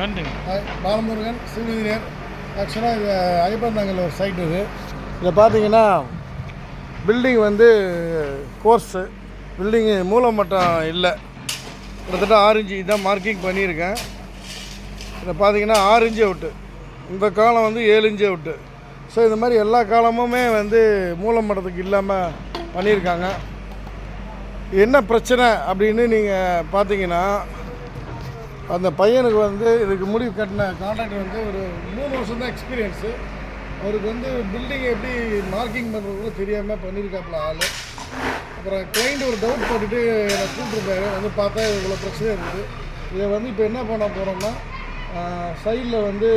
நன்றி. Balamurugan civil engineer. ஆக்சுவலாக இது ஐயப்பந்தாங்கல் ஒரு சைட் இது. இதில் பார்த்தீங்கன்னா பில்டிங் வந்து கோர்ஸு பில்டிங்கு மூலம் மட்டும் இல்லை, கிட்டத்தட்ட 6 இன்ச்சு இதான் மார்க்கிங் பண்ணியிருக்கேன். இதில் பார்த்தீங்கன்னா 6 இன்ச்சு அவுட்டு, இந்த காலம் வந்து 7 இன்ச்சு அவுட்டு. ஸோ இந்த மாதிரி எல்லா காலமுமே வந்து மூலம் மட்டத்துக்கு இல்லாமல் பண்ணியிருக்காங்க. என்ன பிரச்சனை அப்படின்னு நீங்கள் பார்த்தீங்கன்னா, அந்த பையனுக்கு வந்து இதுக்கு முடிவு கட்டின கான்ட்ராக்டர் வந்து ஒரு 3 வருஷம் தான் எக்ஸ்பீரியன்ஸு. அவருக்கு வந்து பில்டிங் எப்படி மார்க்கிங் பண்ணுறது தெரியாமல் பண்ணியிருக்காப்புல ஆள். அப்புறம் கிளைண்ட் ஒரு டவுட் போட்டுட்டு என்னை கூப்பிட்டுருந்தாரு. வந்து பார்த்தா இவ்வளோ பிரச்சனை இருக்குது. இதை வந்து இப்போ என்ன பண்ண போகிறோம்னா, சைடில் வந்து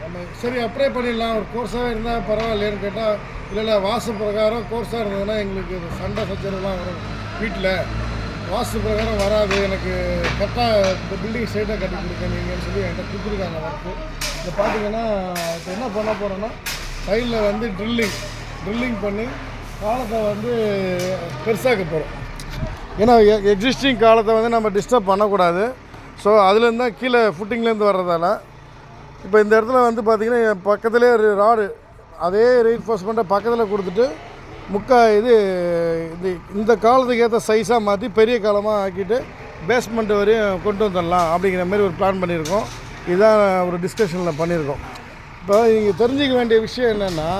நம்ம சரி அப்ளை பண்ணிடலாம், ஒரு கோர்ஸாக இருந்தால் பரவாயில்லைன்னு கேட்டால், இல்லை வாசு பிரகாரம் கோர்ஸாக இருந்ததுன்னா எங்களுக்கு சண்டை சச்சரவுலாம் வரும், வீட்டில் வாஸ்து பிரகாரம் வராது, எனக்கு கரெக்டாக இந்த பில்டிங் சைட்டாக கட்டி கொடுக்க நீங்கன்னு சொல்லி என்கிட்ட கொடுத்துருக்காங்க ஒர்க்கு. இதை பார்த்தீங்கன்னா இப்போ என்ன பண்ண போகிறோன்னா, சைடில் வந்து ட்ரில்லிங் பண்ணி காலத்தை வந்து பெருசாக்க போகிறோம். ஏன்னா எக்ஸிஸ்டிங் காலத்தை வந்து நம்ம டிஸ்டர்ப் பண்ணக்கூடாது. ஸோ அதுலேருந்து தான் கீழே ஃபுட்டிங்லேருந்து வர்றதால இப்போ இந்த இடத்துல வந்து பார்த்திங்கன்னா என் பக்கத்துலேயே ஒரு ராடு அதே ரீஎன்ஃபோர்ஸ்மெண்ட்டை பக்கத்தில் கொடுத்துட்டு இந்த காலத்துக்கு ஏற்ற சைஸாக மாற்றி பெரிய காலமாக ஆக்கிட்டு பேஸ்மெண்ட் வரையும் கொண்டு வந்துடலாம் அப்படிங்கிற மாதிரி ஒரு பிளான் பண்ணியிருக்கோம். இதுதான் ஒரு டிஸ்கஷனில் பண்ணியிருக்கோம். இப்போ நீங்கள் தெரிஞ்சிக்க வேண்டிய விஷயம் என்னென்னா,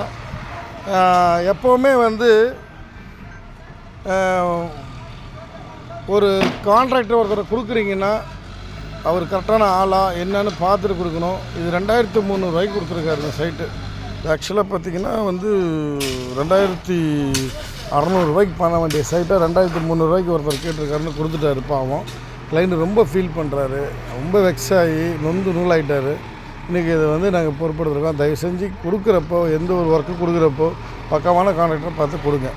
எப்போவுமே வந்து ஒரு கான்ட்ராக்டர் ஒருத்தரை கொடுக்குறீங்கன்னா அவர் கரெக்டான ஆளா என்னன்னு பார்த்துட்டு கொடுக்கணும். இது 2300 ரூபாய்க்கு கொடுத்துருக்காரு இந்த சைட்டு. ஆக்சுவலாக பார்த்திங்கன்னா வந்து 2600 ரூபாய்க்கு பண்ண வேண்டிய சைட்டை 2300 ரூபாய்க்கு ஒருத்தர் கேட்டிருக்காருன்னு கொடுத்துட்டாரு. பாவம் கிளைண்ட் ரொம்ப ஃபீல் பண்ணுறாரு, ரொம்ப வெக்ஸ் ஆகி நொந்து நூலாயிட்டார். இன்றைக்கி இதை வந்து நாங்கள் பொறுப்படுத்துருக்கோம். தயவு செஞ்சு கொடுக்குறப்போ, எந்த ஒரு ஒர்க்கு கொடுக்குறப்போ பக்கமான கான்ட்ராக்டரை பார்த்து கொடுங்க.